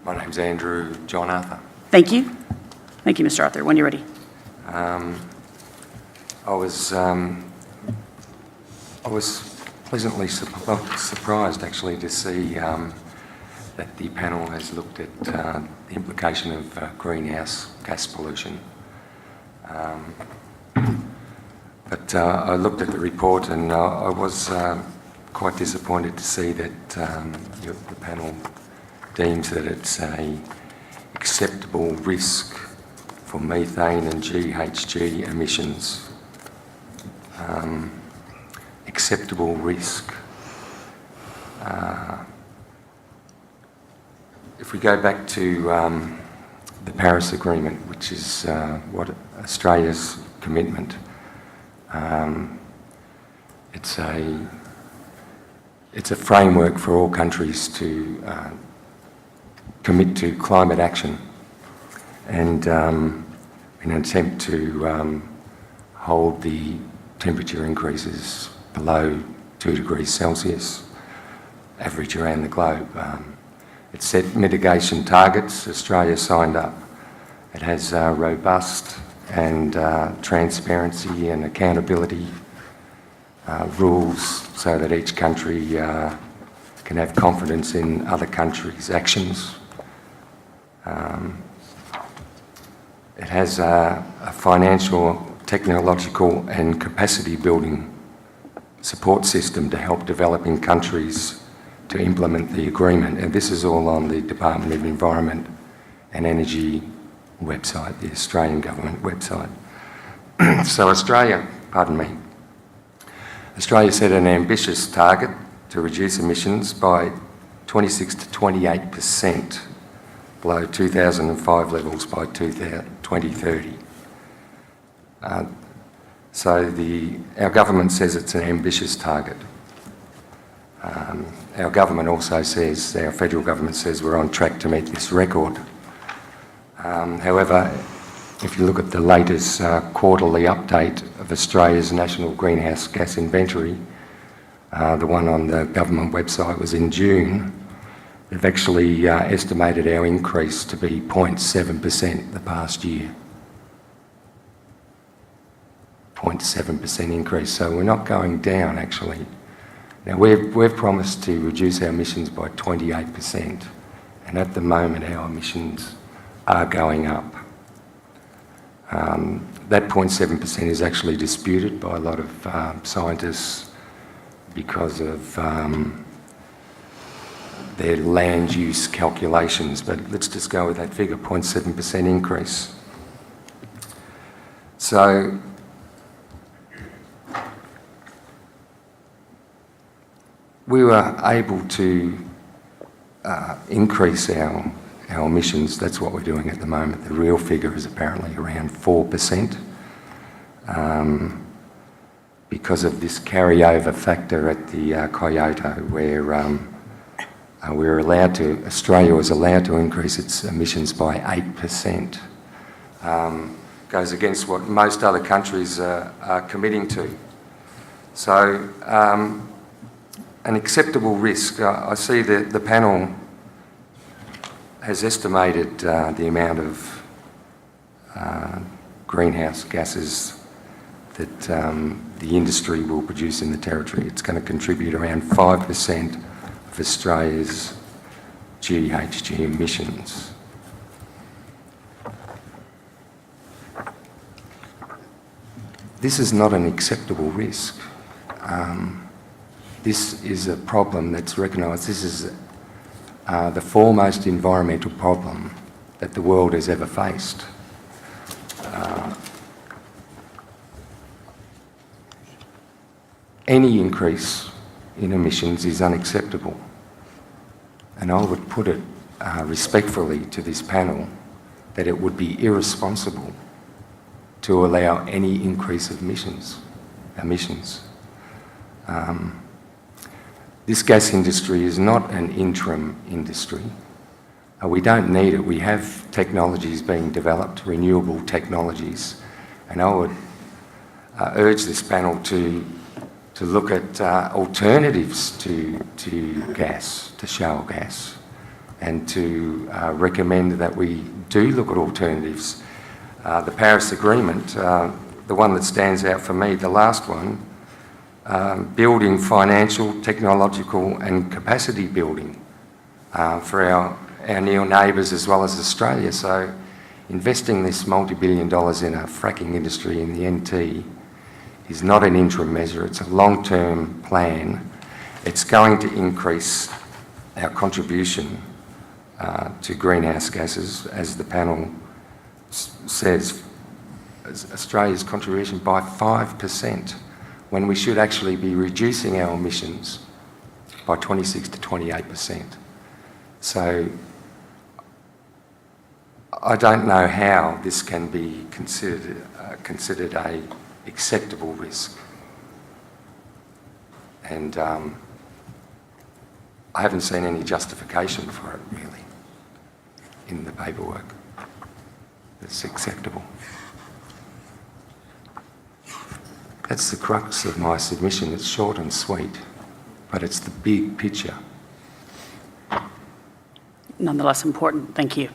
My name's Andrew John Arthur. Thank you. Thank you, Mr. Arthur. When you're ready. I was pleasantly surprised actually to see that the panel has looked at the implication of greenhouse gas pollution. But I looked at the report and I was quite disappointed to see that the panel deems that it's an acceptable risk for methane and GHG emissions. Acceptable risk. If we go back to the Paris Agreement, which is what Australia's commitment, it's a framework for all countries to commit to climate action and in an attempt to hold the temperature increases below 2 degrees Celsius, average around the globe. It set mitigation targets. Australia signed up. It has robust and transparency and accountability rules so that each country can have confidence in other countries' actions. It has a financial, technological and capacity building support system to help developing countries to implement the agreement, and this is all on the Department of Environment and Energy website, the Australian government website. So Australia set an ambitious target to reduce emissions by 26 to 28% below 2005 levels by 2030. So our government says it's an ambitious target. Our government also says, our federal government says we're on track to meet this record. However, if you look at the latest quarterly update of Australia's national greenhouse gas inventory, the one on the government website was in June, they've actually estimated our increase to be 0.7% the past year. 0.7% increase, so we're not going down actually. Now we've promised to reduce our emissions by 28%, and at the moment our emissions are going up. That 0.7% is actually disputed by a lot of scientists because of their land use calculations, but let's just go with that figure, 0.7% increase. So we were able to increase our emissions. That's what we're doing at the moment. The real figure is apparently around 4%. Because of this carryover factor at the Kyoto, where Australia was allowed to increase its emissions by 8%. Goes against what most other countries are committing to. So, an acceptable risk. I see that the panel has estimated the amount of greenhouse gases that the industry will produce in the territory. It's going to contribute around 5% of Australia's GHG emissions. This is not an acceptable risk. This is a problem that's recognised. This is the foremost environmental problem that the world has ever faced. Any increase in emissions is unacceptable, and I would put it respectfully to this panel that it would be irresponsible to allow any increase of emissions. This gas industry is not an interim industry. We don't need it. We have technologies being developed, renewable technologies, and I would urge this panel to look at alternatives to gas, to shale gas. and to recommend that we do look at alternatives. The Paris Agreement, the one that stands out for me, the last one, building financial, technological and capacity building for our near neighbours as well as Australia. So investing this multi-billion dollars in a fracking industry in the NT is not an interim measure, it's a long-term plan. It's going to increase our contribution to greenhouse gases, as the panel says, Australia's contribution by 5%, when we should actually be reducing our emissions by 26 to 28%. So I don't know how this can be considered a acceptable risk. And I haven't seen any justification for it, really, in the paperwork that's acceptable. That's the crux of my submission. It's short and sweet, but it's the big picture. Nonetheless important. Thank you.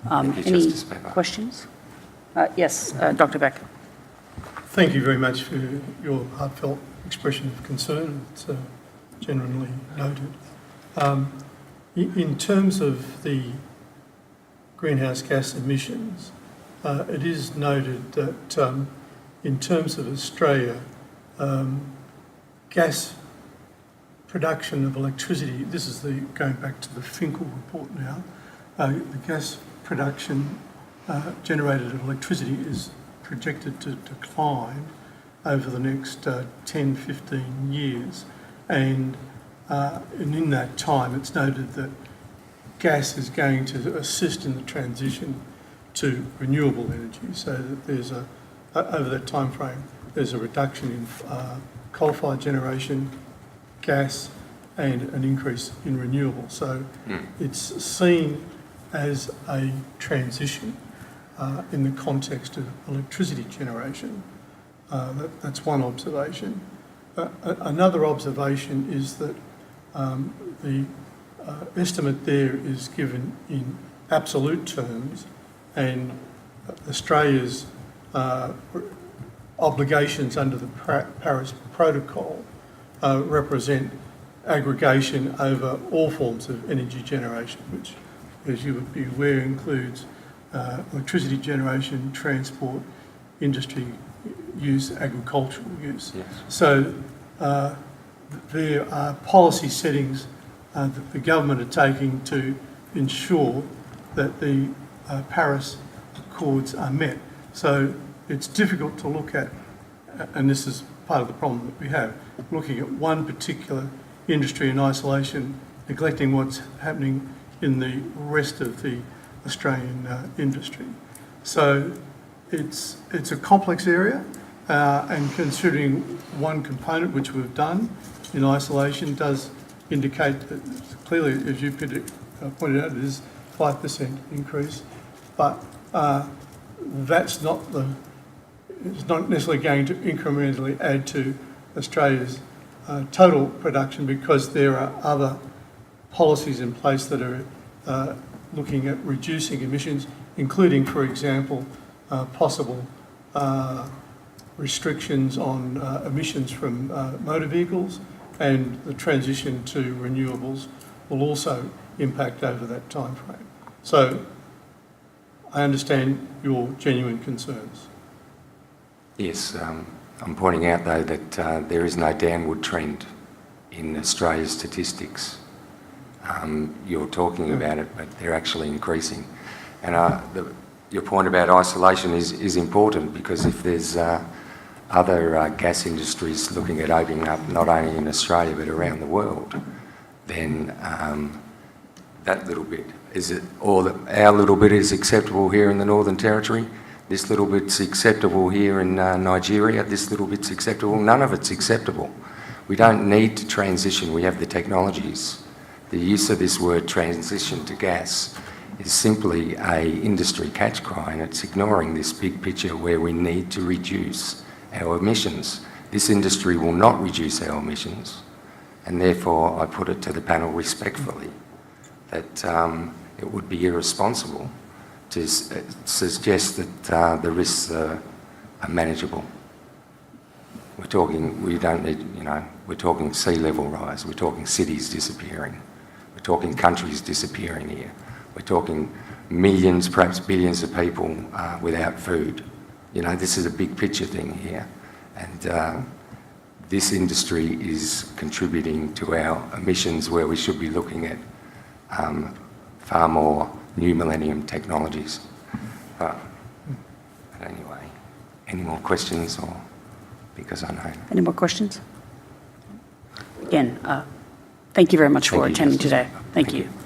Thank you, Any Justice Pepper. questions? Yes, Dr. Beck. Thank you very much for your heartfelt expression of concern. It's genuinely noted. In terms of the greenhouse gas emissions, it is noted that in terms of Australia, gas production of electricity, this is going back to the Finkel report now, the gas production generated of electricity is projected to decline over the next 10, 15 years. And in that time, it's noted that gas is going to assist in the transition to renewable energy, so that there's over that time frame, there's a reduction in coal-fired generation, gas, and an increase in renewables. So it's seen as a transition in the context of electricity generation. That's one observation. Another observation is that the estimate there is given in absolute terms, and Australia's obligations under the Paris Protocol represent aggregation over all forms of energy generation, which, as you would be aware, includes electricity generation, transport, industry use, agricultural use. Yes. So there are policy settings that the government are taking to ensure that the Paris Accords are met. So it's difficult to look at, and this is part of the problem that we have, looking at one particular industry in isolation, neglecting what's happening in the rest of the Australian industry. So it's a complex area, and considering one component, which we've done in isolation, does indicate that clearly, as you pointed out, it is 5% increase, but that's not it's not necessarily going to incrementally add to Australia's total production, because there are other policies in place that are looking at reducing emissions, including, for example, possible restrictions on emissions from motor vehicles, and the transition to renewables will also impact over that time frame. So I understand your genuine concerns. Yes, I'm pointing out though that there is no downward trend in Australia's statistics. You're talking about it, but they're actually increasing. And your point about isolation is important, because if there's other gas industries looking at opening up, not only in Australia but around the world, then that little bit, our little bit is acceptable here in the Northern Territory, this little bit's acceptable here in Nigeria, this little bit's acceptable, none of it's acceptable. We don't need to transition, we have the technologies. The use of this word transition to gas is simply a industry catch cry, and it's ignoring this big picture where we need to reduce our emissions. This industry will not reduce our emissions, and therefore I put it to the panel respectfully that it would be irresponsible to suggest that the risks are manageable. We don't need, we're talking sea level rise, we're talking cities disappearing, we're talking countries disappearing here, we're talking millions, perhaps billions of people without food. This is a big picture thing here, and this industry is contributing to our emissions where we should be looking at far more new millennium technologies. But anyway, any more questions, or because I know? Any more questions? Again, thank you very much for Thank you, attending Justice. today. Thank Thank you. you.